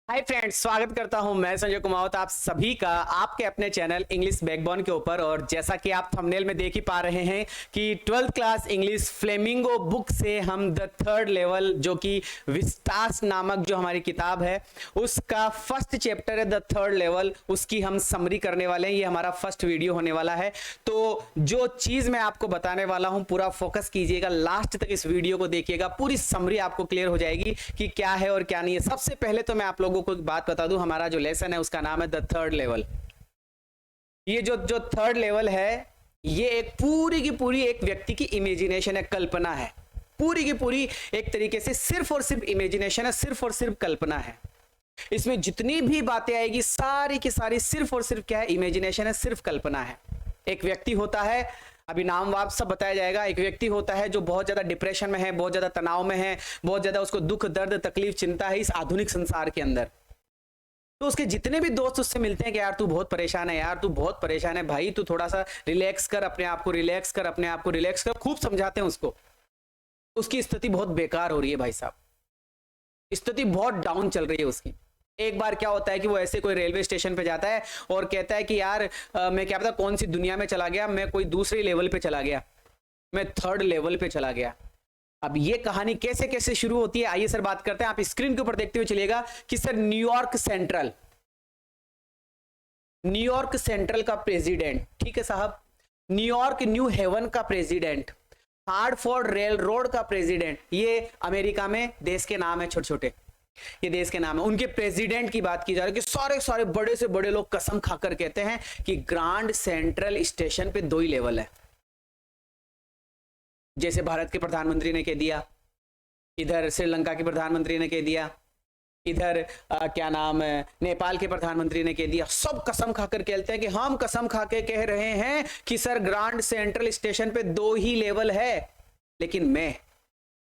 Hi friends, स्वागत करता हूं मैं संजय कुमावत आप सभी का आपके अपने चैनल इंग्लिश बैकबोन के ऊपर। और जैसा कि आप थंबनेल में देख ही पा रहे हैं कि 12th class English flamingo book से हम द थर्ड लेवल जो कि विस्टास नामक जो हमारी किताब है उसका फर्स्ट चैप्टर है द थर्ड लेवल, उसकी हम समरी करने वाले हैं। ये हमारा फर्स्ट वीडियो होने वाला है। तो जो चीज मैं आपको बताने वाला हूं पूरा फोकस कीजिएगा, लास्ट तक इस वीडियो को देखिएगा, पूरी समरी आपको क्लियर हो जाएगी कि क्या है और क्या नहीं है। सबसे पहले तो मैं आप लोगों को एक बात बता दूं, हमारा जो लेसन है उसका नाम है द थर्ड लेवल। ये जो थर्ड लेवल है ये एक पूरी की पूरी एक व्यक्ति की इमेजिनेशन है, कल्पना है, पूरी की पूरी एक तरीके से सिर्फ और सिर्फ इमेजिनेशन है, सिर्फ और सिर्फ कल्पना है। इसमें जितनी भी बातें आएगी सारी की सारी सिर्फ और सिर्फ क्या है, इमेजिनेशन है, सिर्फ कल्पना है। एक व्यक्ति होता है, अभी नाम वाप सब बताया जाएगा। एक व्यक्ति होता है जो बहुत ज्यादा डिप्रेशन में है, बहुत ज्यादा तनाव में है, बहुत ज्यादा उसको दुख दर्द तकलीफ चिंता है इस आधुनिक संसार के अंदर। तो उसके जितने भी दोस्त उससे मिलते हैं कि यार तू बहुत परेशान है, यार तू बहुत परेशान है, भाई तू थोड़ा सा रिलैक्स कर, अपने आप को रिलैक्स कर, अपने आप को रिलैक्स कर, खूब समझाते हैं उसको। उसकी स्थिति बहुत बेकार हो रही है भाई साहब, स्थिति बहुत डाउन चल रही है उसकी। एक बार क्या होता है कि वो ऐसे कोई रेलवे स्टेशन पे जाता है और कहता है कि यार मैं क्या पता कौन सी दुनिया में चला गया, मैं कोई दूसरे लेवल पे चला गया, मैं थर्ड लेवल पे चला गया। अब ये कहानी कैसे कैसे शुरू होती है आइए सर बात करते हैं। आप स्क्रीन के ऊपर देखते हुए चलिएगा कि सर न्यूयॉर्क सेंट्रल का प्रेसिडेंट, ठीक है साहब, न्यूयॉर्क न्यू हेवन का प्रेसिडेंट, हार्टफोर्ड रेल रोड का प्रेसिडेंट, ये अमेरिका में देश के नाम है, छोटे छोटे ये देश के नाम है। उनके प्रेसिडेंट की बात की जा रही है कि सारे सारे बड़े से बड़े लोग कसम खाकर कहते हैं कि ग्रांड सेंट्रल स्टेशन पे 2 ही लेवल है। जैसे भारत के प्रधानमंत्री ने कह दिया, इधर श्रीलंका के प्रधानमंत्री ने कह दिया, इधर क्या नाम है नेपाल के प्रधानमंत्री ने कह दिया। सब कसम खाकर कहते हैं कि हम कसम खाकर कह रहे हैं कि सर ग्रांड सेंट्रल स्टेशन पे 2 ही लेवल है। लेकिन मैं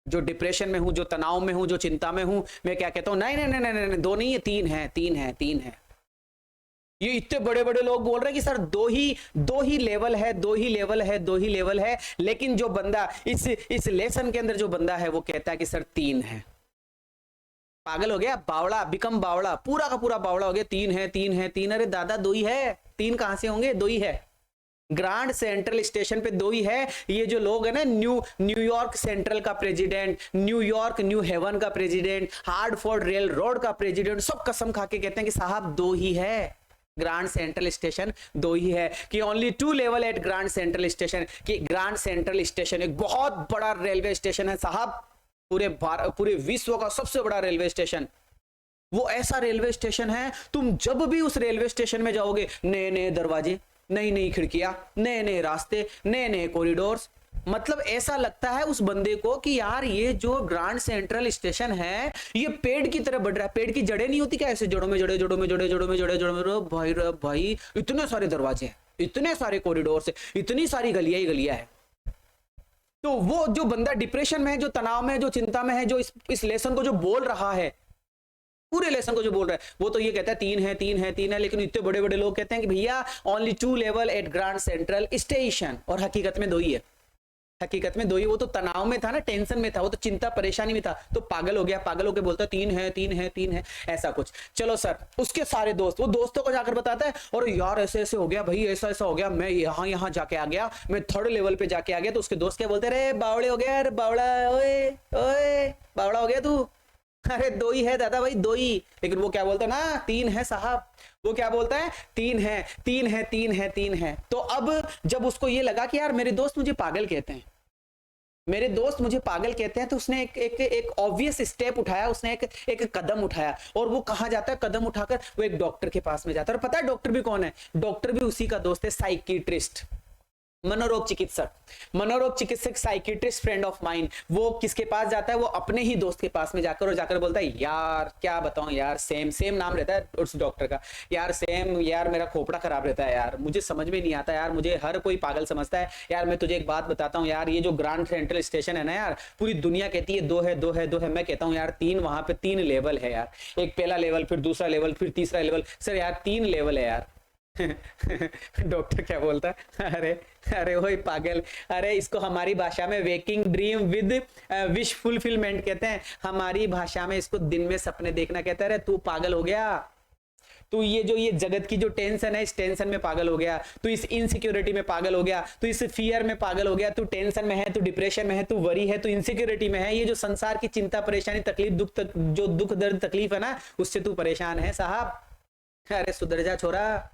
जो डिप्रेशन में हूं, जो तनाव में हूं, जो चिंता में हूं, मैं क्या कहता हूं, नहीं नहीं नहीं नहीं 2 नहीं है, 3 है, 3 है, 3 है। ये इतने बड़े बड़े लोग बोल रहे हैं कि सर 2 ही लेवल है, 2 ही लेवल है, 2 ही लेवल है। लेकिन जो बंदा इस लेसन के अंदर जो बंदा है वो कहता है कि सर 3 है। पागल हो गया, बावड़ा, बिकम बावड़ा, पूरा का पूरा बावड़ा हो गया। 3 है, 3 है, 3, अरे दादा 2 ही है, 3 कहां से होंगे, 2 ही है। ग्रांड सेंट्रल स्टेशन पे 2 ही है। ये जो लोग है ना, न्यूयॉर्क सेंट्रल का प्रेसिडेंट, न्यूयॉर्क न्यू हेवन का प्रेसिडेंट, हार्टफोर्ड रेल रोड का प्रेसिडेंट, सब कसम खा के कहते हैं कि साहब 2 ही है, ग्रांड सेंट्रल स्टेशन 2 ही है। कि only 2 level at grand central station. कि ग्रांड सेंट्रल स्टेशन एक बहुत बड़ा रेलवे स्टेशन है साहब, पूरे विश्व का सबसे बड़ा रेलवे स्टेशन। वो ऐसा रेलवे स्टेशन है, तुम जब भी उस रेलवे स्टेशन में जाओगे, नए नए दरवाजे, नई नई खिड़कियां, नए नए रास्ते, नए नए कॉरिडोर्स। मतलब ऐसा लगता है उस बंदे को कि यार ये जो ग्रांड सेंट्रल स्टेशन है ये पेड़ की तरह बढ़ रहा है। पेड़ की जड़ें नहीं होती क्या, ऐसे जड़ों में जड़े, जड़ों में जड़े, जड़ों में जड़े, जड़ों में भाई भाई इतने सारे दरवाजे हैं, इतने सारे कॉरिडोर, इतनी सारी गलियां ही गलियां है। तो वो जो बंदा डिप्रेशन में है, जो तनाव में है, जो चिंता में है, जो इस लेसन को जो बोल रहा है, पूरे लेसन को जो बोल रहा है, वो तो ये कहता है 3 है, 3 है, 3 है। लेकिन इतने बड़े बड़े लोग कहते हैं कि भैया only 2 level at grand central station. और हकीकत में 2 ही है, हकीकत में 2 ही। वो तो तनाव में था ना, टेंशन में था, वो तो चिंता परेशानी में था, तो पागल हो गया, पागल होकर बोलता 3 है, 3 है, 3 है, ऐसा कुछ। चलो सर, उसके सारे दोस्त, वो दोस्तों को जाकर बताता है और यार ऐसे ऐसे हो गया भाई, ऐसा ऐसा हो गया, मैं यहाँ यहाँ जाके आ गया, मैं थर्ड लेवल पे जाके आ गया। तो उसके दोस्त क्या बोलते, अरे बावड़े हो गया, अरे बावड़ा, ओए ओए बावड़ा हो गया तू, अरे 2 ही है दादा भाई, 2 ही। लेकिन वो क्या बोलता है ना, 3 है साहब। वो क्या बोलता है, 3 है, 3 है, 3 है, 3 है। तो अब जब उसको ये लगा कि यार मेरे दोस्त मुझे पागल कहते हैं, मेरे दोस्त मुझे पागल कहते हैं, तो उसने एक ऑब्वियस स्टेप उठाया, उसने एक कदम उठाया। और वो कहां जाता है, कदम उठाकर वो एक डॉक्टर के पास में जाता है। और पता है डॉक्टर भी कौन है, डॉक्टर भी उसी का दोस्त है, साइकियाट्रिस्ट, मनोरोग चिकित्सक साइकियाट्रिस्ट फ्रेंड ऑफ माइंड। वो किसके पास जाता है, वो अपने ही दोस्त के पास में जाकर बोलता है यार क्या बताऊं यार, सेम नाम रहता है उस डॉक्टर का, यार सेम, यार मेरा खोपड़ा खराब रहता है यार, मुझे समझ में नहीं आता यार, मुझे हर कोई पागल समझता है यार। मैं तुझे एक बात बताता हूँ यार, ये जो ग्रांड सेंट्रल स्टेशन है ना यार, पूरी दुनिया कहती है 2 है, 2 है, 2 है, मैं कहता हूँ यार 3, वहां पे 3 लेवल है यार। एक पहला लेवल, फिर दूसरा लेवल, फिर तीसरा लेवल, सर यार 3 लेवल है यार। डॉक्टर क्या बोलता है, अरे अरे वही पागल, अरे इसको हमारी भाषा में waking dream with wish fulfilment कहते हैं, हमारी भाषा में इसको दिन में सपने देखना कहते हैं। अरे तू पागल हो गया, तू ये जगत की जो टेंशन है, इस टेंशन में पागल हो गया, तू इस इनसिक्योरिटी में पागल हो गया, तू इस फियर में पागल हो गया, तू टेंशन में है, तू डिप्रेशन में है, तू वरी है, तू इनसिक्योरिटी में है। ये जो संसार की चिंता परेशानी तकलीफ जो दुख दर्द तकलीफ है ना, उससे तू परेशान है साहब। अरे सुधर जा छोरा।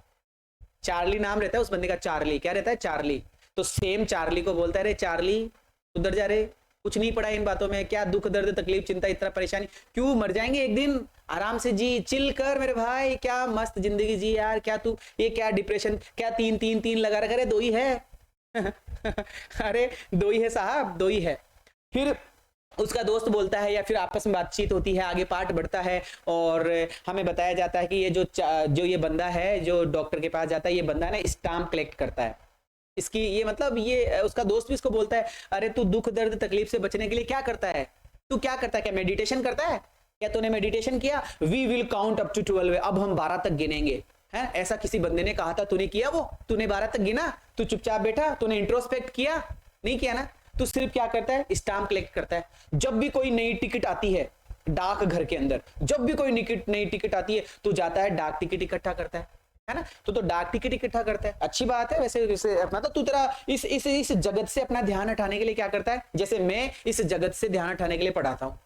चार्ली नाम रहता है उस बंदे का, चार्ली क्या रहता है, चार्ली। तो सेम चार्ली को बोलता है, रे चार्ली सुधर जा रे, कुछ नहीं पड़ा इन बातों में, क्या दुख दर्द तकलीफ चिंता इतना परेशानी, क्यों, मर जाएंगे एक दिन, आराम से जी, चिल कर मेरे भाई, क्या मस्त जिंदगी जी यार, क्या तू ये क्या डिप्रेशन, क्या तीन तीन तीन लगा रखा है, दो ही है। अरे दो ही है साहब, दो ही है। फिर उसका दोस्त बोलता है, या फिर आपस में बातचीत होती है, आगे पार्ट बढ़ता है और हमें बताया जाता है कि ये जो ये बंदा है जो डॉक्टर के पास जाता है, ये बंदा ना स्टाम्प कलेक्ट करता है इसकी, ये मतलब ये उसका दोस्त भी इसको बोलता है, अरे तू दुख दर्द तकलीफ से बचने के लिए क्या करता है, तू क्या करता है, क्या मेडिटेशन करता है, क्या तूने मेडिटेशन किया, we will count up to 12, अब हम 12 तक गिनेंगे, है ऐसा किसी बंदे ने कहा था, तूने किया वो, तूने 12 तक गिना, तू चुपचाप बैठा, तूने इंट्रोस्पेक्ट किया, नहीं किया ना, तू सिर्फ क्या करता है, स्टाम्प कलेक्ट करता है। जब भी कोई नई टिकट आती है डाक घर के अंदर, जब भी कोई नई टिकट आती है, तू जाता है डाक टिकट इकट्ठा करता है ना, तो डाक टिकट इकट्ठा करता है, अच्छी बात है वैसे, जैसे अपना तो तू तेरा इस जगत से अपना ध्यान हटाने के लिए क्या करता है, जैसे मैं इस जगत से ध्यान हटाने के लिए पढ़ाता हूं,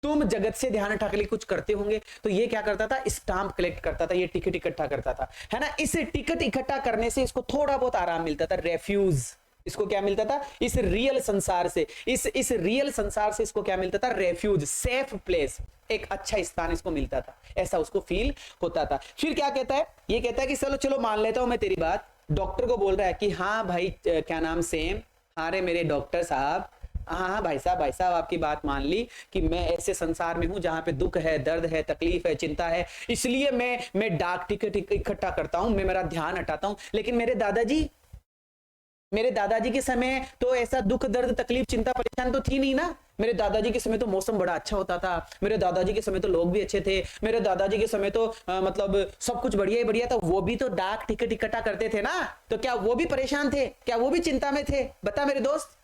तुम जगत से ध्यान हटाने के लिए कुछ करते होंगे, तो ये क्या करता था, स्टाम्प कलेक्ट करता था, ये टिकट इकट्ठा करता था, है ना। इस टिकट इकट्ठा करने से इसको थोड़ा बहुत आराम मिलता था, रेफ्यूज, इसको क्या मिलता था, इस रियल संसार से, इस रियल संसार से इसको क्या मिलता था, रेफ्यूज, सेफ प्लेस, एक अच्छा स्थान इसको मिलता था, ऐसा उसको फील होता था। फिर क्या कहता है, ये कहता है कि चलो चलो मान लेता हूं मैं तेरी बात, डॉक्टर को बोल रहा है कि हाँ भाई क्या नाम सेम, हाँ रे मेरे डॉक्टर साहब, हाँ हाँ भाई साहब आपकी बात मान ली कि मैं ऐसे संसार में हूं जहां पे दुख है, दर्द है, तकलीफ है, चिंता है, इसलिए मैं डाक टिकट इकट्ठा करता हूं, मैं मेरा ध्यान हटाता हूं, लेकिन मेरे दादाजी के समय तो ऐसा दुख दर्द तकलीफ चिंता परेशान तो थी नहीं ना, मेरे दादाजी के समय तो मौसम बड़ा अच्छा होता था, मेरे दादाजी के समय तो लोग भी अच्छे थे, मेरे दादाजी के समय तो मतलब सब कुछ बढ़िया ही बढ़िया था, वो भी तो डाक टिकट इकट्ठा करते थे ना, तो क्या वो भी परेशान थे, क्या वो भी चिंता में थे, बता मेरे दोस्त।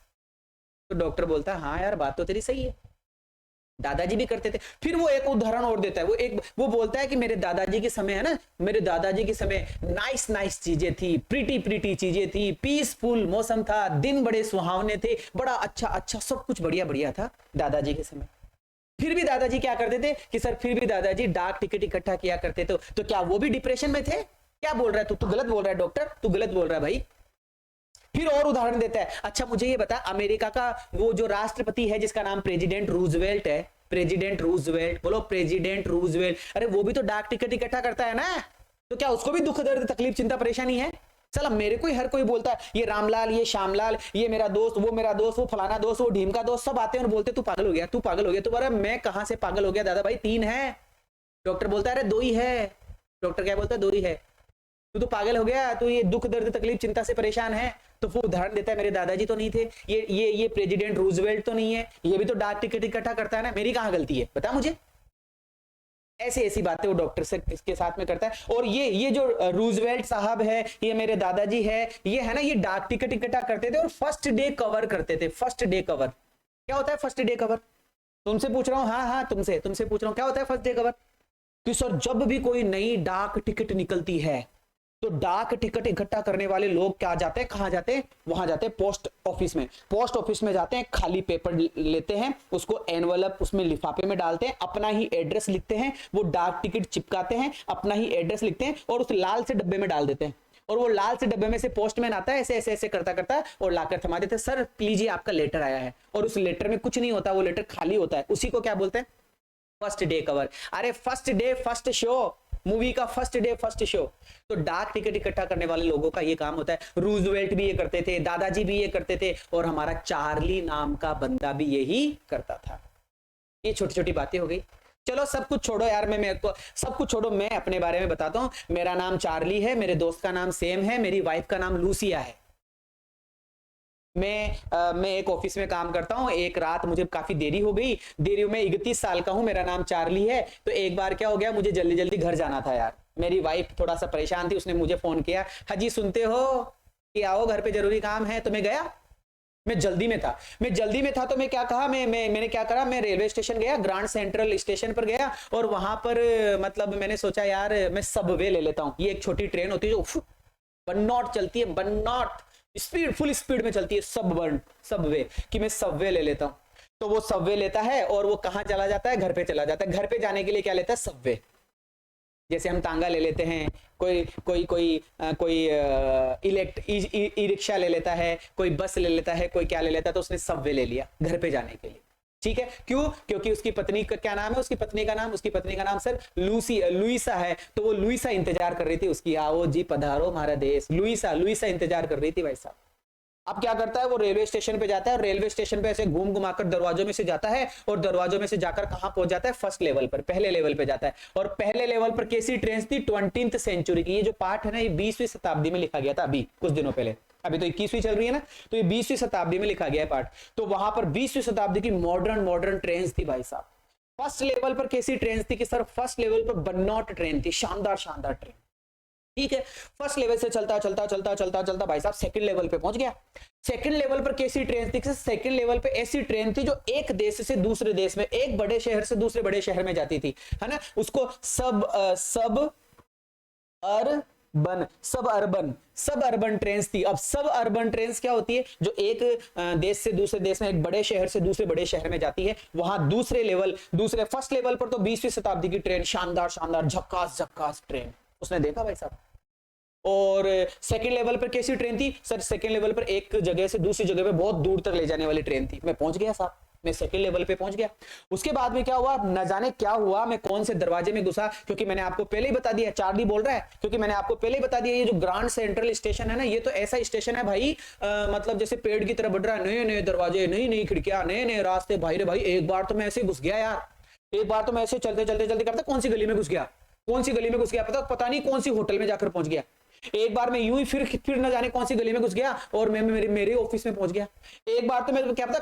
तो डॉक्टर बोलता है हाँ यार बात तो तेरी सही है, दादाजी भी करते थे। फिर वो एक उदाहरण और देता है, वो बोलता है कि मेरे दादाजी के समय है ना, मेरे दादाजी के समय नाइस चीजें थी, प्रीटी चीजें थी, पीसफुल मौसम था, दिन बड़े सुहावने थे, बड़ा अच्छा सब कुछ बढ़िया था दादाजी के समय। फिर भी दादाजी क्या करते थे कि सर फिर भी दादाजी डाक टिकट इकट्ठा किया करते थे, तो क्या वो भी डिप्रेशन में थे, क्या बोल रहा है तू गलत बोल रहा है डॉक्टर, तू गलत बोल रहा है भाई। फिर और उदाहरण देता है, अच्छा मुझे ये बता, अमेरिका का वो जो राष्ट्रपति है जिसका नाम प्रेसिडेंट रूजवेल्ट है, प्रेसिडेंट रूजवेल्ट, बोलो प्रेसिडेंट रूजवेल्ट, अरे वो भी तो डाक टिकट इकट्ठा करता है ना, तो क्या उसको भी दुख दर्द तकलीफ चिंता परेशानी है। चलो मेरे को ही हर कोई बोलता है, ये रामलाल, ये श्यामलाल, ये मेरा दोस्त, वो फलाना दोस्त, वो ढीम का दोस्त, सब आते हैं और बोलते तू पागल हो गया, तू पागल हो गया, तो बोला मैं कहां से पागल हो गया दादा भाई, 3 है। डॉक्टर बोलता है अरे 2 ही है। डॉक्टर क्या बोलता है, 2 ही है, तू तो पागल हो गया, तू ये दुख दर्द तकलीफ चिंता से परेशान है। तो वो उदाहरण देता है, मेरे दादाजी तो नहीं थे, ये प्रेसिडेंट रूजवेल्ट तो नहीं है, ये भी तो डाक टिकट इकट्ठा करता है ना, मेरी कहां गलती है बता मुझे। ऐसी बातें वो डॉक्टर से इसके साथ में करता है। और ये जो रूजवेल्ट साहब है, ये मेरे दादाजी है, ये है ना, ये डाक टिकट इकट्ठा करते थे और फर्स्ट डे कवर करते थे। फर्स्ट डे कवर क्या होता है, फर्स्ट डे कवर तुमसे पूछ रहा हूं, हाँ तुमसे पूछ रहा हूं क्या होता है फर्स्ट डे कवर। कि सर जब भी कोई नई डाक टिकट निकलती है तो डाक टिकट इकट्ठा करने वाले लोग क्या जाते हैं, कहां जाते हैं, वहां जाते हैं पोस्ट ऑफिस में जाते हैं, खाली पेपर लेते हैं, उसको एनवलप उसमें लिफाफे में डालते हैं, अपना ही एड्रेस लिखते हैं, वो डाक टिकट चिपकाते हैं, अपना ही एड्रेस लिखते हैं और उस लाल से डब्बे में डाल देते हैं। और वो लाल से डब्बे में से पोस्टमैन आता है, ऐसे करता और लाकर थमा देते हैं, सर लीजिए आपका लेटर आया है। और उस लेटर में कुछ नहीं होता, वो लेटर खाली होता है, उसी को क्या बोलते हैं, फर्स्ट डे कवर। अरे first day first show, movie का फर्स्ट डे फर्स्ट शो। तो डाक टिकट इकट्ठा करने वाले लोगों का ये काम होता है। रूजवेल्ट भी ये करते थे, दादाजी भी ये करते थे, और हमारा चार्ली नाम का बंदा भी यही करता था। ये छोटी छोटी बातें हो गई। चलो सब कुछ छोड़ो यार, मेरे को सब कुछ छोड़ो, मैं अपने बारे में बताता हूं। मेरा नाम चार्ली है, मेरे दोस्त का नाम सेम है, मेरी वाइफ का नाम लूसिया है। मैं एक ऑफिस में काम करता हूं। एक रात मुझे काफी देरी हो गई, मैं 31 साल का हूं, मेरा नाम चार्ली है। तो एक बार क्या हो गया, मुझे जल्दी घर जाना था यार, मेरी वाइफ थोड़ा सा परेशान थी, उसने मुझे फोन किया, हाजी सुनते हो कि आओ घर पे जरूरी काम है, तो मैं गया। मैं जल्दी में था तो मैं क्या कहा, मैंने क्या करा, मैं रेलवे स्टेशन गया, ग्रांड सेंट्रल स्टेशन पर गया, और वहां पर मतलब मैंने सोचा यार मैं सबवे ले लेता हूँ। ये एक छोटी ट्रेन होती है जो बन्नॉट चलती है, बन्नॉट स्पीड, फुल स्पीड में चलती है, सबवे, कि मैं सबवे ले लेता हूँ। तो वो सबवे लेता है और वो कहाँ चला जाता है, घर पे चला जाता है। घर पे जाने के लिए क्या लेता है, सबवे। जैसे हम तांगा ले लेते हैं, कोई ई रिक्शा ले लेता है, कोई बस ले लेता है, कोई क्या ले लेता है, तो उसने सबवे ले लिया घर पे जाने के लिए। ठीक है, क्यों? क्योंकि उसकी पत्नी का क्या नाम है, उसकी पत्नी का नाम सर लुइसा है। तो वो लुइसा इंतजार कर रही थी उसकी, आओ जी पधारो हमारा देश। लुइसा इंतजार कर रही थी भाई साहब। अब क्या करता है, वो रेलवे स्टेशन पे जाता है, और रेलवे स्टेशन पे ऐसे घूम घुमाकर दरवाजों में से जाता है, और दरवाजों में से जाकर कहां पहुंच जाता है, फर्स्ट लेवल पर, पहले लेवल पे जाता है। और पहले लेवल पर कैसी ट्रेन थी, 20th सेंचुरी की। ये जो पार्ट है ना, ये 20वीं शताब्दी में लिखा गया था, अभी कुछ दिनों पहले। अभी तो 21वीं चल रही है ना, तो ये 20वीं शताब्दी में लिखा गया है पार्ट। तो वहां पर 20वीं शताब्दी की मॉडर्न ट्रेन थी भाई साहब। फर्स्ट लेवल पर कैसी ट्रेन थी कि सर, फर्स्ट लेवल पर बन्नॉट ट्रेन थी, शानदार ट्रेन। ठीक है, फर्स्ट लेवल से चलता भाई साहब सेकंड लेवल पे पहुंच गया। सेकंड लेवल पर कैसी ट्रेन थी? सेकंड लेवल पे ऐसी ट्रेन थी जो एक देश से दूसरे देश में, एक बड़े शहर से दूसरे बड़े शहर में जाती थी, है ना। उसको सब अर्बन ट्रेन्स थी। अब सब अर्बन ट्रेन्स क्या होती है, जो एक देश से दूसरे देश में, एक बड़े शहर से दूसरे बड़े शहर में जाती है। वहां फर्स्ट लेवल पर तो 20वीं शताब्दी की ट्रेन, शानदार झक्कास ट्रेन उसने देखा भाई साहब। और सेकंड लेवल पर कैसी ट्रेन थी सर? सेकंड लेवल पर एक जगह से दूसरी जगह पे बहुत दूर तक ले जाने वाली ट्रेन थी। मैं पहुंच गया साहब, मैं सेकंड लेवल पे पहुंच गया। उसके बाद में क्या हुआ, न जाने क्या हुआ, मैं कौन से दरवाजे में घुसा, क्योंकि मैंने आपको पहले ही बता दिया, चार्ली बोल रहा है, क्योंकि मैंने आपको पहले ही बता दिया, ये जो ग्रांड सेंट्रल स्टेशन है ना, ये तो ऐसा स्टेशन है भाई, मतलब जैसे पेड़ की तरह बढ़ रहा है, नए दरवाजे, नई खिड़कियां, नए रास्ते। भाई रे भाई, एक बार तो मैं ऐसे घुस गया यार, एक बार तो मैं ऐसे चलते करता कौन सी गली में घुस गया, पता नहीं कौन सी होटल में जाकर पहुंच गया। एक बार मैं यूं ही फिर न जाने कौन सी गली में घुस गया, और मैं मेरे ऑफिस में पहुंच गया। एक बार तो मैं क्या पता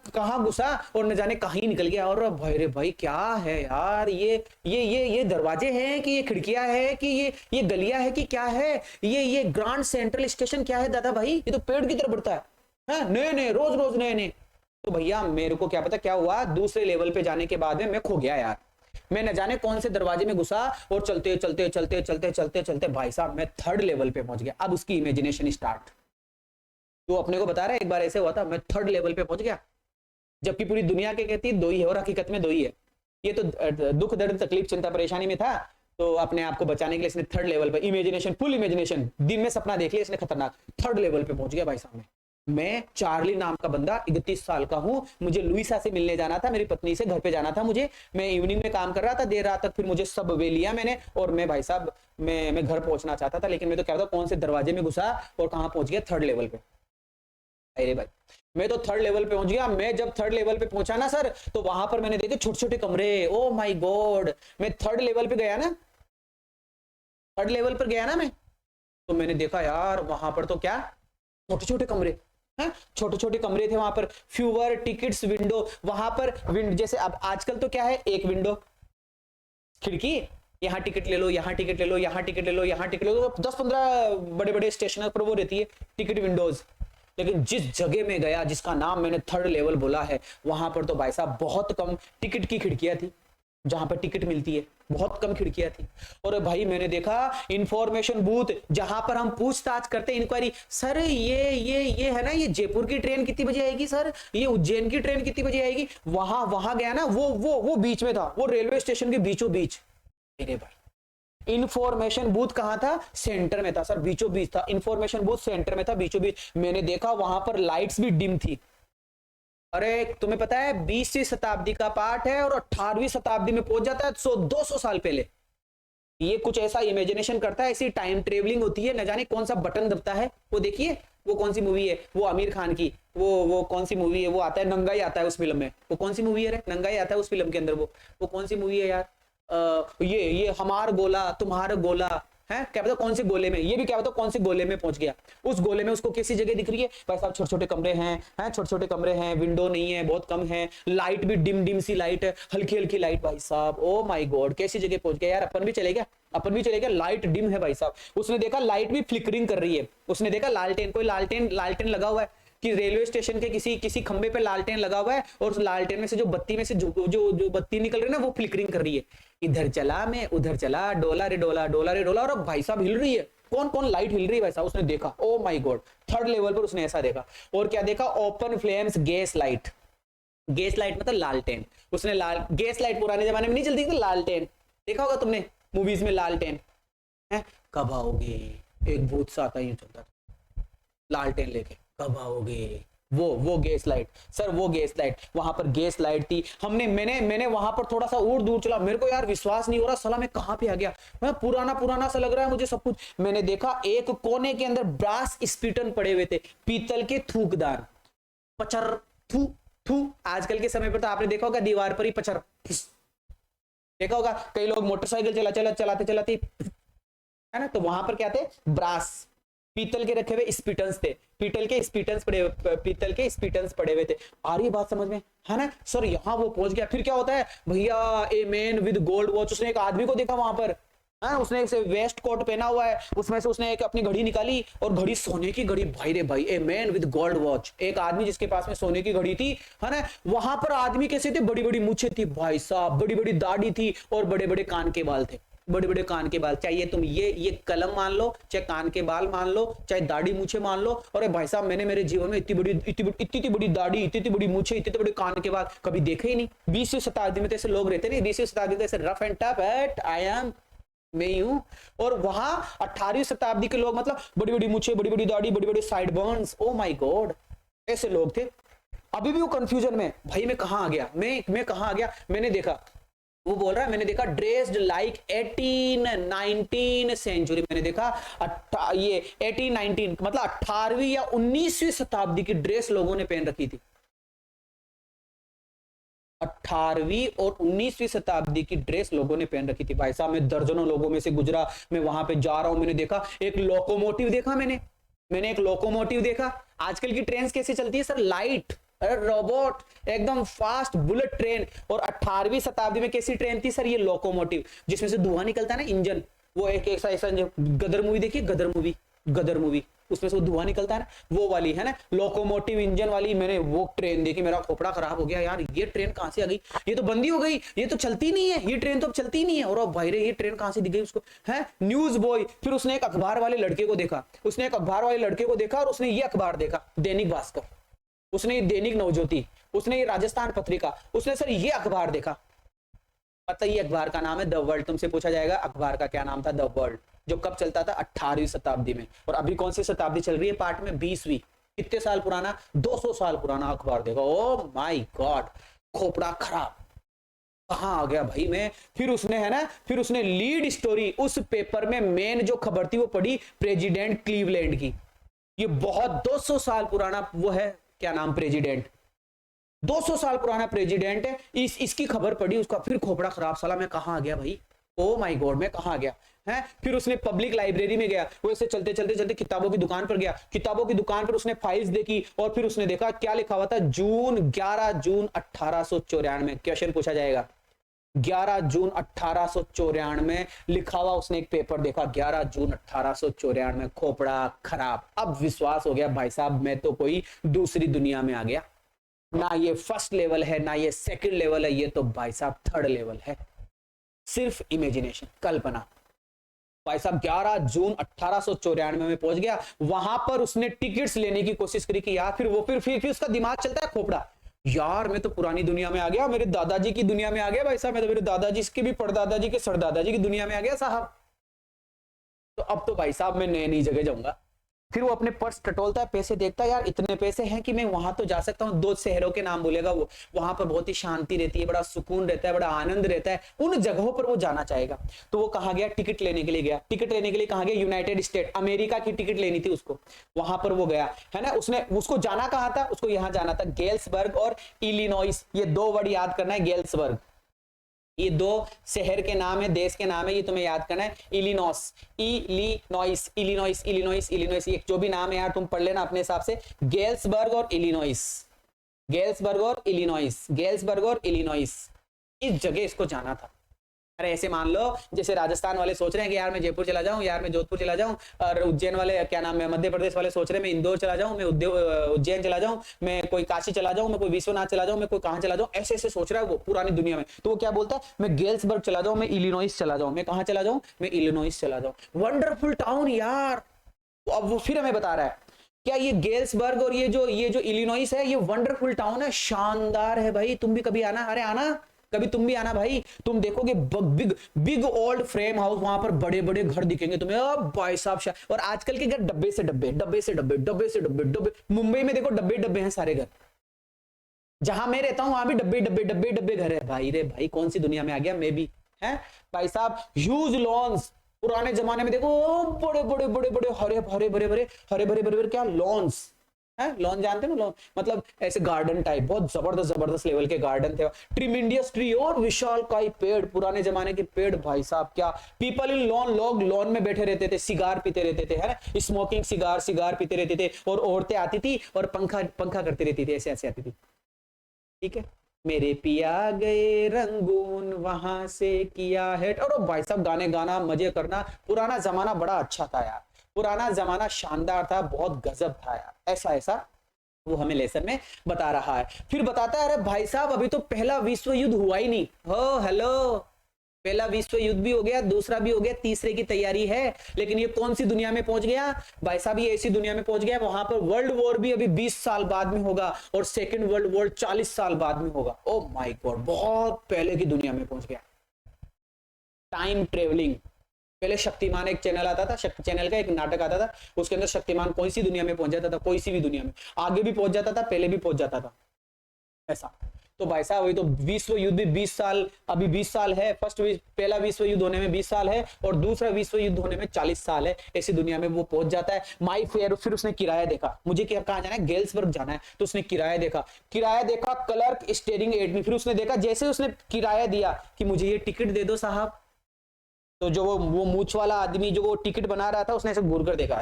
कहां घुसा और न जाने कहीं निकल गया। और भाई रे भाई, क्या है यार, ये दरवाजे हैं कि ये खिड़कियां है कि ये गलियां है कि क्या है, ये ग्रांड सेंट्रल स्टेशन क्या है दादा भाई? ये तो पेड़ की तरफ बढ़ता है, नए रोज नए। तो भैया मेरे को क्या पता क्या हुआ, दूसरे लेवल पे जाने के बाद में मैं खो गया यार। मैं न जाने कौन से दरवाजे में घुसा, और चलते भाई साहब मैं थर्ड लेवल पे पहुंच गया। अब उसकी इमेजिनेशन स्टार्ट। तो अपने को बता रहा है, एक बार ऐसे हुआ था, मैं थर्ड लेवल पे पहुंच गया, जबकि पूरी दुनिया के कहती है दो ही है, और हकीकत में दो ही है। ये तो दुख दर्द तकलीफ चिंता परेशानी में था, तो अपने आप को बचाने के लिए इसने थर्ड लेवल पे इमेजिनेशन, फुल इमेजिनेशन, दिन में सपना देख लिया इसने खतरनाक। थर्ड लेवल पे पहुंच गया भाई साहब मैं चार्ली नाम का बंदा, 31 साल का हूं, मुझे लुइसा से मिलने जाना था, मेरी पत्नी से घर पे जाना था मुझे। मैं इवनिंग में काम कर रहा था, देर रात तक, फिर मुझे सब वे लिया मैंने, और मैं भाई साहब मैं घर पहुंचना चाहता था, लेकिन मैं तो क्या था, कौन से दरवाजे में घुसा और कहां पहुंच गया, थर्ड लेवल पे। अरे भाई मैं तो थर्ड लेवल पे पहुंच गया। मैं जब थर्ड लेवल पे पहुंचा ना सर, तो वहां पर मैंने देखे छोटे कमरे। ओ माय गॉड, मैं थर्ड लेवल पे गया ना, मैं, तो मैंने देखा यार वहां पर तो क्या छोटे कमरे, छोटे कमरे थे वहां पर, फ्यूअर टिकट्स, विंडो वहां पर जैसे अब आजकल तो क्या है, एक विंडो, खिड़की, यहाँ टिकट ले लो, यहाँ टिकट ले लो, यहाँ टिकट ले लो, यहाँ टिकट ले लो, 10-15 बड़े स्टेशन पर वो रहती है टिकट विंडोज। लेकिन जिस जगह में गया, जिसका नाम मैंने थर्ड लेवल बोला है, वहां पर तो भाई साहब बहुत कम टिकट की खिड़कियां थी, जहां पर टिकट मिलती है, बहुत कम खिड़कियां थी। और भाई मैंने देखा इंफॉर्मेशन बूथ, जहां पर हम पूछताछ करते हैं, इंक्वायरी, सर ये है ना, ये जयपुर की ट्रेन कितनी बजे आएगी सर, ये उज्जैन की ट्रेन कितनी बजे आएगी, वहां गया ना, वो बीच में था, वो रेलवे स्टेशन के बीचों बीच। मेरे भाई इंफॉर्मेशन बूथ कहां था, सेंटर में था सर, बीचों बीच था इंफॉर्मेशन बूथ, सेंटर में था, बीचों बीच। मैंने देखा वहां पर लाइट्स भी डिम थी। अरे तुम्हें पता है 20वीं शताब्दी का पार्ट है, और 18वीं शताब्दी में पहुंच जाता है 200 साल पहले। ये कुछ ऐसा इमेजिनेशन करता है, ऐसी टाइम ट्रेवलिंग होती है, न जाने कौन सा बटन दबता है। वो देखिए, वो कौन सी मूवी है, वो आमिर खान की, वो कौन सी मूवी है, वो आता है नंगाई, आता है उस फिल्म में, वो कौन सी मूवी है, नंगाई आता है उस फिल्म के अंदर, वो कौन सी मूवी है यार, ये हमार गोला तुम्हारा गोला, है क्या पता कौन से गोले में, ये भी क्या पता कौन से गोले में पहुंच गया। उस गोले में उसको कैसी जगह दिख रही है भाई साहब, छोटे छोटे कमरे हैं, छोटे छोटे कमरे हैं, विंडो नहीं है, बहुत कम है, लाइट भी डिम डिम सी लाइट है, हल्की हल्की लाइट भाई साहब। ओ माय गॉड, कैसी जगह पहुंच गया यार, अपन भी चलेगा, अपन भी चलेगा। लाइट डिम है भाई साहब। उसने देखा लाइट भी फ्लिकरिंग कर रही है, उसने देखा लालटेन, कोई लालटेन लालटेन लगा हुआ है कि रेलवे स्टेशन के किसी खंबे पे लालटेन लगा हुआ है और उस लालटेन में से जो बत्ती में से जो बत्ती निकल रही है ना वो फ्लिकरिंग कर रही है। इधर चला मैं उधर चला, डोला रे डोला, डोला रे डोला, और भाई साहब हिल रही है। कौन कौन लाइट हिल रही है भाई साहब, उसने देखा। Oh my God, third level पर उसने ऐसा देखा। और क्या देखा, open flames gas light. Gas light मतलब लालटेन। उसने गैस लाइट पुराने जमाने में नहीं चलती थी, लालटेन देखा होगा तुमने मूवीज में, लालटेन है। कब आओगे, एक भूत सा आता यूं चलता था लालटेन लेके, कब आओगे। वो गैस लाइट सर, वो गैस लाइट, वहां पर गैस लाइट थी। मैंने वहां पर थोड़ा सा और दूर चला, मेरे को यार विश्वास नहीं हो रहा, साला मैं कहां पे आ गया, मैं पुराना सा लग रहा है मुझे सब कुछ। मैंने देखा एक कोने के अंदर ब्रास स्पीटन पड़े हुए थे, पीतल के थूकदार, पचर थू थू। आजकल के समय पर तो आपने देखा होगा दीवार पर ही पचर देखा होगा, कई लोग मोटरसाइकिल चलाते है ना, तो वहां पर क्या थे, ब्रास पीतल के रखे हुए स्पीटन्स थे, पीतल के स्पीटन्स पड़े हुए थे। आ रही बात समझ में, है ना सर। यहाँ वो पहुंच गया, फिर क्या होता है भैया, a man with gold watch. उसने एक आदमी को देखा वहां पर, है, उसने एक वेस्ट कोट पहना हुआ है, उसमें से उसने एक अपनी घड़ी निकाली, और घड़ी सोने की घड़ी, भाई रे भाई, a man with gold watch, एक आदमी जिसके पास में सोने की घड़ी थी, है ना। वहां पर आदमी कैसे थे, बड़ी बड़ी मूछें थी भाई साहब, बड़ी बड़ी दाढ़ी थी, और बड़े बड़े कान के बाल थे, बड़े बड़े कान के बाल। चाहिए तुम ये कलम मान लो, चाहे कान के बाल मान लो, चाहे दाढ़ी मूछे मान लो। और भाई साहब, मैंने मेरे जीवन में इतनी बड़ी दाढ़ी, इतनी बड़ी मूछे, इतने बड़े कान के बाल कभी देखे ही नहीं। 20वीं शताब्दी में तो ऐसे लोग रहते नहीं, 20वीं शताब्दी में ऐसे rough and tough at I am, मैं ही हूं। और वहां 18वीं शताब्दी के लोग, मतलब बड़ी बड़ी मूछे, बड़ी बड़ी दाढ़ी, बड़ी बड़ी side Burns, oh my God, ऐसे लोग थे। अभी भी वो कंफ्यूजन में, भाई मैं कहां आ गया, मैं कहां आ गया। मैंने देखा, वो बोल रहा है, मैंने देखा ड्रेस्ड लाइक 18-19 सेंचुरी। मैंने देखा ये 18-19 मतलब 18वीं या 19वीं शताब्दी की ड्रेस लोगों ने पहन रखी थी। 18वीं और 19वीं शताब्दी की ड्रेस लोगों ने पहन रखी थी। भाई साहब, मैं दर्जनों लोगों में से गुजरा, मैं वहां पे जा रहा हूं, मैंने देखा एक लोकोमोटिव देखा, मैंने एक लोकोमोटिव देखा। आजकल की ट्रेन कैसे चलती है सर, लाइट, रोबोट, एकदम फास्ट बुलेट ट्रेन। और 18वीं शताब्दी में कैसी ट्रेन थी सर, ये लोकोमोटिव, जिसमें से धुआं निकलता है ना, इंजन। वो एक ऐसा गदर मूवी देखिए, गदर मूवी, उसमें से धुआं निकलता है ना, वो वाली है ना, लोकोमोटिव इंजन वाली। मैंने वो ट्रेन देखी, मेरा खोपड़ा खराब हो गया यार, ये ट्रेन कहां से आ गई, ये तो बंदी हो गई, ये तो चलती नहीं है, ये ट्रेन तो अब चलती नहीं है। और भाई रे, ये ट्रेन कहां से दिख गई उसको, है न्यूज बॉय। फिर उसने एक अखबार वाले लड़के को देखा, और उसने ये अखबार देखा, दैनिक भास्कर, उसने दैनिक नवज्योति, उसने ये राजस्थान पत्रिका, उसने सर ये अखबार देखा। पता ये अखबार का नाम है द वर्ल्ड। तुमसे पूछा जाएगा अखबार का क्या नाम था, द वर्ल्ड, जो कब चलता था, 18वीं शताब्दी में। और अभी कौन सी शताब्दी चल रही है पार्ट में, 20वीं। कितने साल पुराना, 200 साल पुराना अखबार देखा। ओ माय गॉड, खोपड़ा खराब, कहां आ गया भाई मैं। फिर उसने, है ना, फिर उसने लीड स्टोरी उस पेपर में मेन जो खबर थी वो पढ़ी, प्रेसिडेंट क्लीवलैंड की। ये बहुत 200 साल पुराना वो है, क्या नाम, प्रेसिडेंट, 200 साल पुराना प्रेसिडेंट है। इसकी खबर पड़ी, उसका फिर खोपड़ा खराब, साला मैं कहां आ गया भाई, ओ माय गॉड, मैं कहां आ गया है। फिर उसने पब्लिक लाइब्रेरी में गया, वो ऐसे चलते चलते किताबों की दुकान पर गया, किताबों की दुकान पर उसने फाइल्स देखी, और फिर उसने देखा क्या लिखा हुआ था, 11 जून 1894। क्वेश्चन पूछा जाएगा, 11 जून 1894 में लिखा हुआ उसने एक पेपर देखा, 11 जून 1894 में। खोपड़ा खराब, अब विश्वास हो गया भाई साहब, मैं तो कोई दूसरी दुनिया में आ गया। ना ये फर्स्ट लेवल है, ना ये सेकंड लेवल है, ये तो भाई साहब थर्ड लेवल है, सिर्फ इमेजिनेशन, कल्पना। भाई साहब 11 जून 1894 में पहुंच गया। वहां पर उसने टिकट्स लेने की कोशिश करी कि यार, फिर उसका दिमाग चलता है खोपड़ा, यार मैं तो पुरानी दुनिया में आ गया, मेरे दादाजी की दुनिया में आ गया भाई साहब, मैं तो मेरे दादाजी के भी परदादाजी के सरदादाजी की दुनिया में आ गया साहब। तो अब तो भाई साहब मैं नई जगह जाऊंगा। फिर वो अपने पर्स टटोलता है, पैसे देखता है, यार इतने पैसे हैं कि मैं वहां तो जा सकता हूँ। 2 शहरों के नाम बोलेगा वो, वहां पर बहुत ही शांति रहती है, बड़ा सुकून रहता है, बड़ा आनंद रहता है, उन जगहों पर वो जाना चाहेगा। तो वो कहाँ गया, टिकट लेने के लिए गया। टिकट लेने के लिए कहाँ गया, यूनाइटेड स्टेट, अमेरिका की टिकट लेनी थी उसको, वहां पर वो गया, है ना। उसको जाना कहाँ था, उसको यहाँ जाना था, गेल्सबर्ग और इलिनॉइस। ये 2 वर्ड याद करना है, गेल्सबर्ग, ये दो शहर के नाम है, देश के नाम है, ये तुम्हें याद करना है। इलिनॉस, इलिनॉइस, इलिनॉइस, इलिनॉइस, इलिनॉइस, ये जो भी नाम है यार तुम पढ़ लेना अपने हिसाब से। गेल्सबर्ग और इलिनॉइस, गेल्सबर्ग और इलिनॉइस, गेल्सबर्ग और इलिनॉइस, इस जगह इसको जाना था। अरे ऐसे मान लो जैसे राजस्थान वाले सोच रहे हैं कि यार मैं जयपुर चला जाऊं, यार मैं जोधपुर चला जाऊं, और उज्जैन वाले क्या नाम है मध्य प्रदेश वाले सोच रहे हैं मैं इंदौर चला जाऊं, मैं उज्जैन चला जाऊं, मैं कोई काशी चला जाऊं, मैं कोई विश्वनाथ चला जाऊं, मैं कोई कहां चला जाऊं, ऐसे ऐसे सोच रहा है वो पुरानी दुनिया में। तो वो क्या बोलता है, मैं गेल्सबर्ग चला जाऊं, मैं इलिनॉइस चला जाऊं, मैं कहां चला जाऊं, मैं इलिनॉइस चला जाऊं। वंडरफुल टाउन यार। अब वो फिर हमें बता रहा है क्या ये गेल्सबर्ग और ये जो इलिनॉइस है ये वंडरफुल टाउन है, शानदार है भाई, तुम भी कभी आना, अरे आना कभी तुम भी आना भाई, तुम देखोगे big big old frame house, वहां पर बड़े बड़े घर दिखेंगे तुम्हें। अब भाई साहब, और आजकल के घर डब्बे से डब्बे, डब्बे से डब्बे, डब्बे से डब्बे, डब्बे। मुंबई में देखो डब्बे डब्बे हैं सारे घर, जहां मैं रहता हूं वहां भी डब्बे डब्बे डब्बे डब्बे घर है भाई रे भाई, कौन सी दुनिया में आ गया मैं भी, है भाई साहब। ह्यूज लॉन्स, पुराने जमाने में देखो बड़े बड़े बड़े बड़े हरे भरे भरे भरे हरे भरे भरे भरे क्या लॉन्स है, लॉन जानते हो ना, लॉन मतलब ऐसे गार्डन टाइप, बहुत जबरदस्त जबरदस्त लेवल के गार्डन थे। ट्रिमेंडियस ट्री और विशालकाय पेड़, पुराने जमाने के पेड़ भाई साहब क्या। पीपल इन लॉन, लोग लॉन में बैठे रहते थे, सिगार पीते रहते थे, है ना, स्मोकिंग सिगार, सिगार पीते रहते थे, और औरतें आती थी और पंखा पंखा करती रहती थी, ऐसे ऐसे आती थी, ठीक है। मेरे पिया गए रंगून वहां से किया है, और भाई साहब गाने गाना, मजे करना, पुराना जमाना बड़ा अच्छा था यार, पुराना जमाना शानदार था, बहुत गजब था यार, ऐसा ऐसा वो हमें लेसन में बता रहा है। फिर बताता है अरे भाई साहब अभी तो पहला विश्व युद्ध हुआ ही नहीं हो, हेलो, पहला विश्व युद्ध भी हो गया, दूसरा भी हो गया, तीसरे की तैयारी है, लेकिन ये कौन सी दुनिया में पहुंच गया भाई साहब, ये ऐसी दुनिया में पहुंच गया वहां पर वर्ल्ड वॉर भी अभी 20 साल बाद में होगा, और सेकेंड वर्ल्ड वॉर 40 साल बाद में होगा। ओ माय गॉड, बहुत पहले की दुनिया में पहुंच गया। टाइम ट्रेवलिंग, पहले शक्तिमान एक चैनल आता था, शक्ति चैनल का एक नाटक आता था, उसके अंदर शक्तिमान कोई सी दुनिया में पहुंच जाता था, कोई सी भी दुनिया में, आगे भी पहुंच जाता था, पहले भी पहुंच जाता था, ऐसा। तो भाई साहब वही तो विश्व युद्ध भी 20 साल, अभी 20 साल है, पहला विश्व युद्ध होने में 20 साल है, और दूसरा विश्व युद्ध होने में 40 साल है, ऐसी दुनिया में वो पहुंच जाता है। माई फेयर, फिर उसने किराया देखा, मुझे क्या कहां जाना है, गेल्सबर्ग जाना है, तो उसने किराया देखा, क्लर्क स्टेयरिंग एड में, फिर उसने देखा, जैसे उसने किराया दिया कि मुझे ये टिकट दे दो साहब, तो जो वो मूछ वाला आदमी जो वो टिकट बना रहा था, उसने ऐसे घूर कर देखा,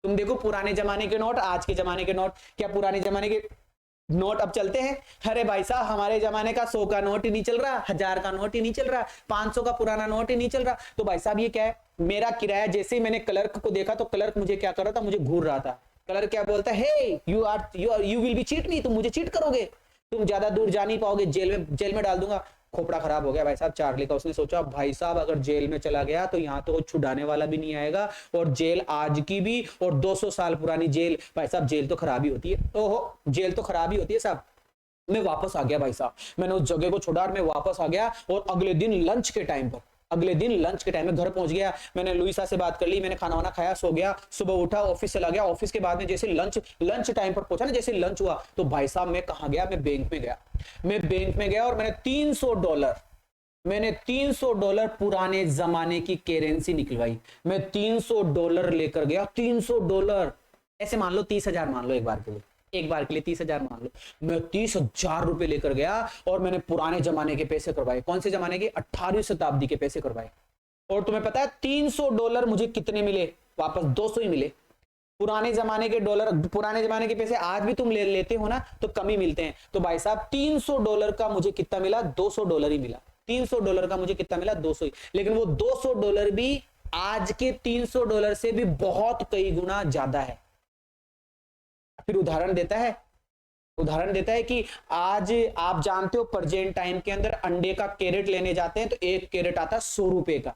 तुम देखो पुराने जमाने के नोट, आज के जमाने के नोट, क्या पुराने जमाने के नोट अब चलते हैं? अरे भाई साहब हमारे जमाने का 100 का नोट ही नहीं चल रहा, 1000 का नोट ही नहीं चल रहा, 500 का पुराना नोट ही नहीं चल रहा। तो भाई साहब ये क्या है, मेरा किराया, जैसे ही मैंने क्लर्क को देखा तो क्लर्क मुझे क्या कर रहा था, मुझे घूर रहा था। क्लर्क क्या बोलता है, he you will be cheat me, तुम मुझे चीट करोगे, तुम ज्यादा दूर जा नहीं पाओगे, जेल में डाल दूंगा। खोपड़ा खराब हो गया भाई साहब चार्ली का, उसने सोचा भाई साहब अगर जेल में चला गया तो यहाँ तो छुड़ाने वाला भी नहीं आएगा, और जेल आज की भी और 200 साल पुरानी जेल, भाई साहब जेल तो खराब ही होती है, ओहो जेल तो खराब ही होती है साहब। मैं वापस आ गया भाई साहब, मैंने उस जगह को छोड़ा और मैं वापस आ गया, और अगले दिन लंच के टाइम में घर पहुंच गया, मैंने लुइसा से बात कर ली, मैंने खाना वाना खाया, सो गया, सुबह उठा, ऑफिस चला गया, ऑफिस के बाद में जैसे लंच टाइम पर पहुंचा ना, जैसे लंच हुआ तो भाई साहब मैं कहां गया, मैं बैंक में गया और मैंने $300 पुराने जमाने की करेंसी निकलवाई, मैं $300 लेकर गया, $300, ऐसे मान लो 30,000 मान लो, एक बार के लिए 30,000 मान लो, मैं 30,000 रुपए लेकर गया और मैंने पुराने जमाने के पैसे करवाए। कौन से जमाने के? 18वीं शताब्दी के पैसे करवाए। और तुम्हें पता है $300 मुझे कितने मिले? वापस 200 ही मिले। पुराने जमाने के डॉलर, पुराने जमाने के पैसे आज भी तुम लेते हो ना तो कम ही मिलते हैं। तो भाई साहब $300 का मुझे कितना मिला? $200 ही मिला। $300 का मुझे कितना मिला? 200 ही। लेकिन वो $200 भी आज के $300 से भी बहुत कई गुना ज्यादा है। फिर उदाहरण देता है कि आज आप जानते हो प्रेजेंट टाइम के अंदर अंडे का कैरेट लेने जाते हैं तो एक कैरेट आता है 100 रुपए का,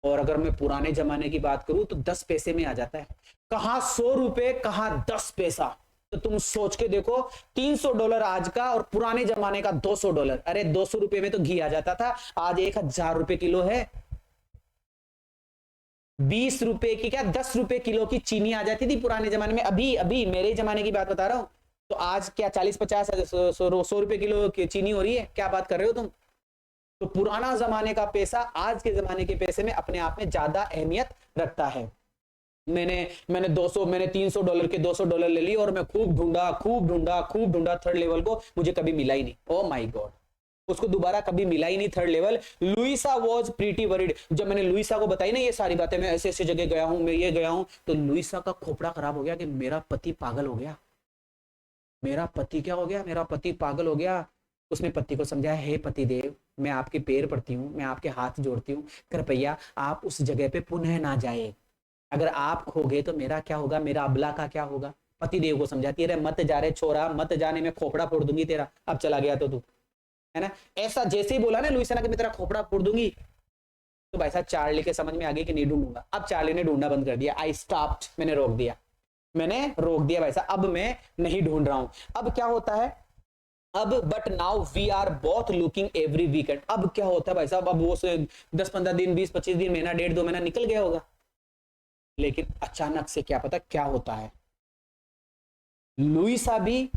और अगर मैं पुराने जमाने की बात करूं तो 10 पैसे में आ जाता है। कहां 100 रुपए, कहां 10 पैसा। तो तुम सोच के देखो, $300 आज का और पुराने जमाने का $200। अरे 200 रुपए में तो घी आ जाता था, आज 1000 रुपए किलो है। 20 रुपए की क्या 10 रुपए किलो की चीनी आ जाती थी पुराने जमाने में। अभी मेरे जमाने की बात बता रहा हूं। तो आज क्या 40-50 100 रुपए किलो की चीनी हो रही है? क्या बात कर रहे हो तुम? तो पुराना जमाने का पैसा आज के जमाने के पैसे में अपने आप में ज्यादा अहमियत रखता है। मैंने $300 के $200 ले ली और मैं खूब ढूंढा थर्ड लेवल को, मुझे कभी मिला ही नहीं। ओ माय गॉड, उसको दोबारा कभी मिला ही नहीं third level. Luisa was pretty worried. जब मैंने लुइसा को बताई ना ये सारी बातें, मैं ऐसे ऐसे जगह गया हूं, मैं ये गया हूं, तो लुइसा का खोपड़ा खराब हो गया कि मेरा पति पागल हो गया, मेरा पति क्या हो गया, मेरा पति पागल हो गया। उसने पति को समझाया, हे पति देव, मैं आपके पैर पड़ती हूँ, मैं आपके हाथ जोड़ती हूँ, कृपया आप उस जगह पे पुनः ना जाए, अगर आप खो गए तो मेरा क्या होगा, मेरा अबला का क्या होगा। पति देव को समझाती है, मत जा रे छोरा, मत जाने, मैं खोपड़ा फोड़ दूंगी तेरा, अब चला गया तो तू, है ना। ऐसा जैसे ही बोला ना लुइसा कि मैं तेरा खोपड़ा फोड़ दूंगी, तो भाई साहब चार्ली के समझ में आ गई कि नहीं ढूंढूंगा। अब चार्ली ने ढूंढना बंद कर दिया, आई स्टॉप्ड, मैंने रोक दिया, मैंने रोक दिया भाई साहब, अब मैं नहीं ढूंढ रहा हूं। अब क्या होता है, अब but now we are both looking every weekend. अब क्या होता है भाई साहब, अब वो 10-15 दिन, 20-25 दिन, महीना, 1.5-2 महीना निकल गया होगा, लेकिन अचानक से क्या पता क्या होता है, लुइसा भी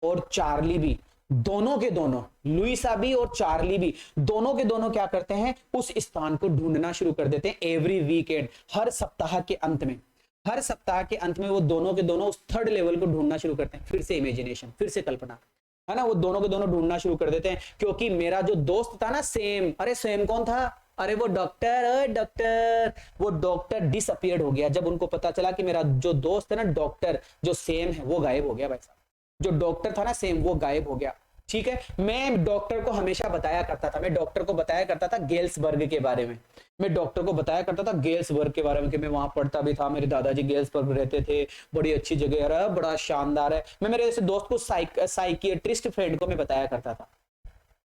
और चार्ली भी, दोनों के दोनों, लुइसा भी और चार्ली भी, दोनों के दोनों क्या करते हैं, उस स्थान को ढूंढना शुरू कर देते हैं एवरी वीकेंड, हर सप्ताह के अंत में। हर सप्ताह के अंत में वो दोनों के दोनों उस थर्ड लेवल को ढूंढना शुरू करते हैं। फिर से इमेजिनेशन, फिर से कल्पना, है ना, वो दोनों के दोनों ढूंढना शुरू कर देते हैं। क्योंकि मेरा जो दोस्त था ना सेम, अरे सेम कौन था, अरे वो डॉक्टर, डॉक्टर, वो डॉक्टर डिसअपियर्ड हो गया। जब उनको पता चला कि मेरा जो दोस्त है ना डॉक्टर, जो सेम है, वो गायब हो गया भाई साहब। जो डॉक्टर था ना सेम, वो गायब हो गया। ठीक है, मैं डॉक्टर को हमेशा बताया करता था, मैं डॉक्टर को बताया करता था गेल्सबर्ग के बारे में, मैं डॉक्टर को बताया करता था गेल्सबर्ग के बारे में, कि मैं वहां पढ़ता भी था, मेरे दादाजी गेल्सबर्ग रहते थे, बड़ी अच्छी जगह है, बड़ा शानदार है। मैं मेरे ऐसे दोस्त को साइकियाट्रिस्ट फ्रेंड को मैं बताया करता था।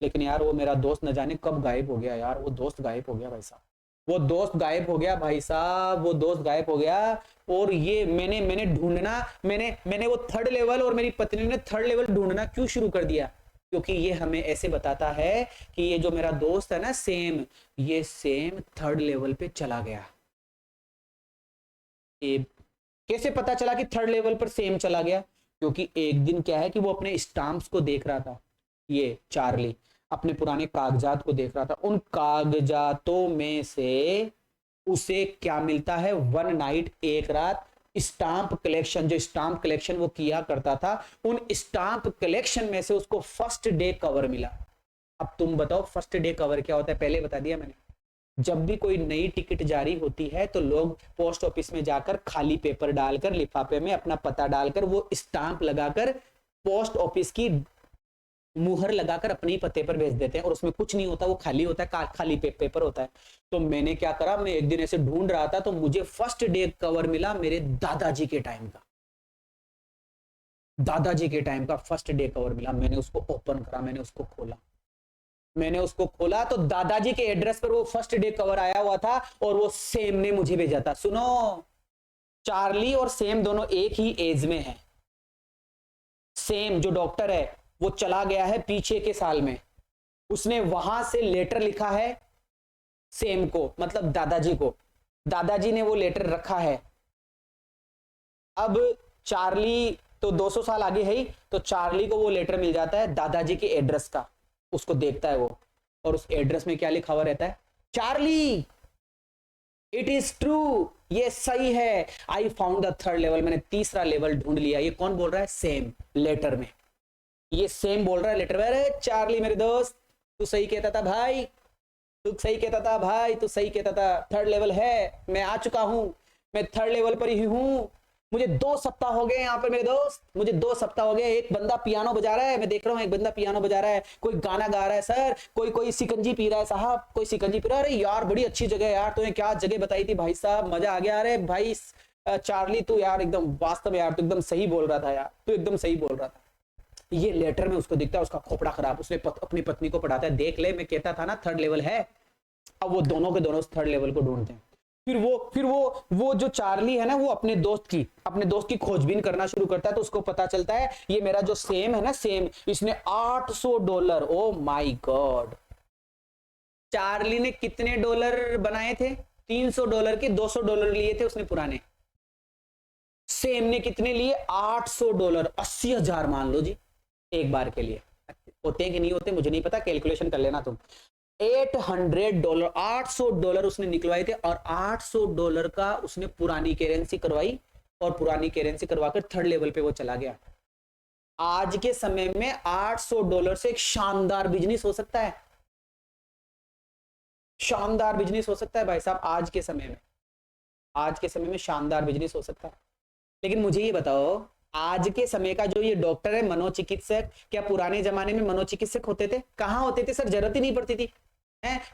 लेकिन यार वो मेरा दोस्त न जाने कब गायब हो गया यार, वो दोस्त गायब हो गया भाई साहब, वो दोस्त गायब हो गया भाई साहब, वो दोस्त गायब हो गया। और ये मैंने ढूंढना, मैंने वो थर्ड लेवल, और मेरी पत्नी ने थर्ड लेवल ढूंढना क्यों शुरू कर दिया, क्योंकि ये हमें ऐसे बताता है कि ये जो मेरा दोस्त है ना सेम, ये सेम थर्ड लेवल पे चला गया। ये कैसे पता चला कि थर्ड लेवल पर सेम चला गया, क्योंकि एक दिन क्या है कि वो अपने स्टाम्प्स को देख रहा था, ये चार्ली अपने पुराने कागजात को देख रहा था। उन कागजातों में से उसे क्या मिलता है, वन नाइट, एक रात, स्टाम्प कलेक्शन, जो स्टाम्प कलेक्शन वो किया करता था, उन स्टाम्प कलेक्शन में से उसको फर्स्ट डे कवर मिला। अब तुम बताओ फर्स्ट डे कवर क्या होता है, पहले बता दिया मैंने। जब भी कोई नई टिकट जारी होती है तो लोग पोस्ट ऑफिस में जाकर खाली पेपर डालकर, लिफाफे में अपना पता डालकर, वो स्टाम्प लगाकर पोस्ट ऑफिस की मुहर लगाकर अपने ही पते पर भेज देते हैं, और उसमें कुछ नहीं होता, वो खाली होता है, खाली पेपर होता है। तो मैंने क्या करा, मैं एक दिन ऐसे ढूंढ रहा था, तो मुझे फर्स्ट डे कवर मिला मेरे दादाजी के टाइम का, दादाजी के टाइम का फर्स्ट डे कवर मिला। मैंने उसको ओपन करा, मैंने उसको खोला, मैंने उसको खोला तो दादाजी के एड्रेस पर वो फर्स्ट डे कवर आया हुआ था, और वो सेम ने मुझे भेजा था। सुनो, चार्ली और सेम दोनों एक ही एज में है। सेम जो डॉक्टर है वो चला गया है पीछे के साल में, उसने वहां से लेटर लिखा है सेम को, मतलब दादाजी को, दादाजी ने वो लेटर रखा है। अब चार्ली तो 200 साल आगे है ही, तो चार्ली को वो लेटर मिल जाता है दादाजी के एड्रेस का, उसको देखता है वो, और उस एड्रेस में क्या लिखा हुआ रहता है, चार्ली, इट इज ट्रू, ये सही है, I found the third level, मैंने तीसरा लेवल ढूंढ लिया। ये कौन बोल रहा है, सेम, लेटर में, ये सेम बोल रहा है लेटर में, अरे चार्ली मेरे दोस्त, तू सही कहता था भाई, तू सही कहता था भाई, तू सही कहता था, थर्ड लेवल है, मैं आ चुका हूं, मैं थर्ड लेवल पर ही हूं, मुझे 2 सप्ताह हो गए यहाँ पर मेरे दोस्त, मुझे 2 सप्ताह हो गए। एक बंदा पियानो बजा रहा है, मैं देख रहा हूँ, एक बंदा पियानो बजा रहा है, कोई गाना गा रहा है सर, कोई सिकंजी पी रहा है साहब, कोई सिकंजी पी रहा है। अरे यार बड़ी अच्छी जगह है यार, तूने क्या जगह बताई थी भाई साहब, मजा आ गया। अरे भाई चार्ली तू यार एकदम वास्तव में यार, तू एकदम सही बोल रहा था यार, तू एकदम सही बोल रहा था। ये लेटर में उसको दिखता है, उसका खोपड़ा खराब, उसने अपनी पत्नी को पढ़ाता है, देख ले मैं कहता था ना थर्ड लेवल है। अब वो दोनों के दोनों थर्ड लेवल को ढूंढते हैं। फिर वो जो चार्ली है ना, वो अपने दोस्त की खोजबीन करना शुरू करता है, तो उसको पता चलता है ये मेरा जो सेम है ना, सेम, इसने $800, ओ माय गॉड, चार्ली ने कितने डॉलर बनाए थे, $300 के $200 लिए थे उसने पुराने। सेम ने कितने लिए, $800, 80,000 मान लो जी, एक बार के लिए। होते हैं कि नहीं होते मुझे नहीं पता, कैलकुलेशन कर लेना तुम। $800, $800 उसने निकलवाए थे, और $800 का उसने पुरानी करेंसी करवाई, और पुरानी करेंसी करवाकर थर्ड लेवल पे वो चला गया। आज के समय में $800 से एक शानदार बिजनेस हो सकता है, शानदार बिजनेस हो सकता है भाई साहब। आज के समय में, आज के समय में शानदार बिजनेस हो सकता है। लेकिन मुझे ये बताओ, आज के समय का जो ये डॉक्टर है, मनोचिकित्सक, क्या पुराने जमाने में मनोचिकित्सक होते थे? कहां होते थे सर? जरूरत ही नहीं पड़ती थी।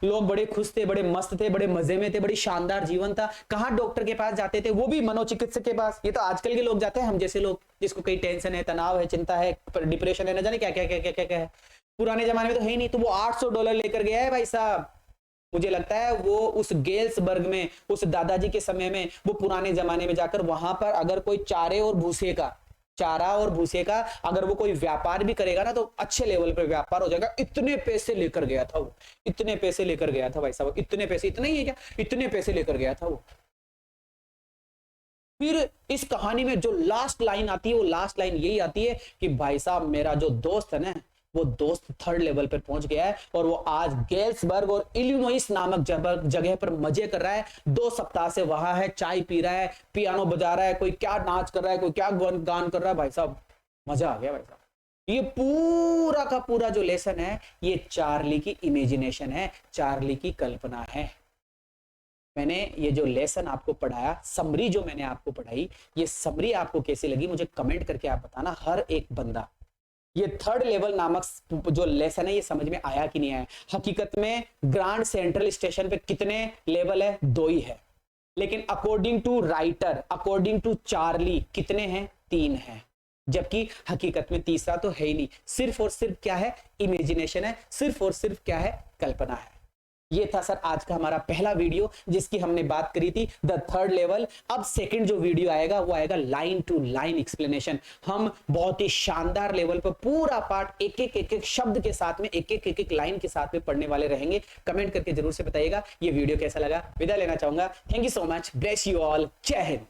लोग बड़े खुश थे, बड़े मस्त थे, बड़े मजे में थे, बड़ी शानदार जीवन था। कहां डॉक्टर के पास जाते थे? वो भी मनोचिकित्सक के पास। ये तो आजकल के लोग जाते हैं, हम जैसे लोग, जिसको कई टेंशन है, तनाव है, चिंता है, डिप्रेशन है, न जाने क्या क्या क्या क्या क्या क्या है। पुराने जमाने में तो है ही नहीं। तो वो $800 लेकर गया है भाई साहब। मुझे लगता है वो उस गेल्सबर्ग में, उस दादाजी के समय में, वो पुराने जमाने में जाकर वहां पर अगर कोई चारे और भूसे का, चारा और भूसे का अगर वो कोई व्यापार भी करेगा ना, तो अच्छे लेवल पे व्यापार हो जाएगा। इतने पैसे लेकर गया था वो, इतने पैसे लेकर गया था भाई साहब। इतने पैसे, इतने ही है क्या? इतने पैसे लेकर गया था वो। फिर इस कहानी में जो लास्ट लाइन आती है, वो लास्ट लाइन यही आती है कि भाई साहब मेरा जो दोस्त है ना, वो दोस्त 3rd लेवल पर पहुंच गया है और वो आज गेल्सबर्ग और इलिनॉइस नामक जगह पर मजे कर रहा है। 2 सप्ताह से वहां है, चाय पी रहा है, पियानो बजा रहा है, कोई क्या नाच कर रहा है, कोई क्या गान कर रहा है। भाई साहब मजा आ गया भाई साहब। ये पूरा का पूरा जो लेसन है, ये चार्ली की इमेजिनेशन है, चार्ली की कल्पना है। मैंने ये जो लेसन आपको पढ़ाया, समरी जो मैंने आपको पढ़ाई, ये समरी आपको कैसी लगी मुझे कमेंट करके आप बताना। हर एक बंदा, ये 3rd लेवल नामक जो लेसन है, ये समझ में आया कि नहीं आया? हकीकत में ग्रांड सेंट्रल स्टेशन पे कितने लेवल है? 2 ही है। लेकिन according to writer, according to Charlie कितने हैं? 3 हैं। जबकि हकीकत में तीसरा तो है ही नहीं। सिर्फ और सिर्फ क्या है? इमेजिनेशन है। सिर्फ और सिर्फ क्या है? कल्पना है। ये था सर आज का हमारा पहला वीडियो, जिसकी हमने बात करी थी द 3rd लेवल। अब सेकंड जो वीडियो आएगा वो आएगा लाइन टू लाइन एक्सप्लेनेशन। हम बहुत ही शानदार लेवल पर पूरा पार्ट एक एक शब्द के साथ में, एक एक लाइन के साथ में पढ़ने वाले रहेंगे। कमेंट करके जरूर से बताइएगा ये वीडियो कैसा लगा। विदा लेना चाहूंगा। Thank you so much. Bless you all. जय हिंद।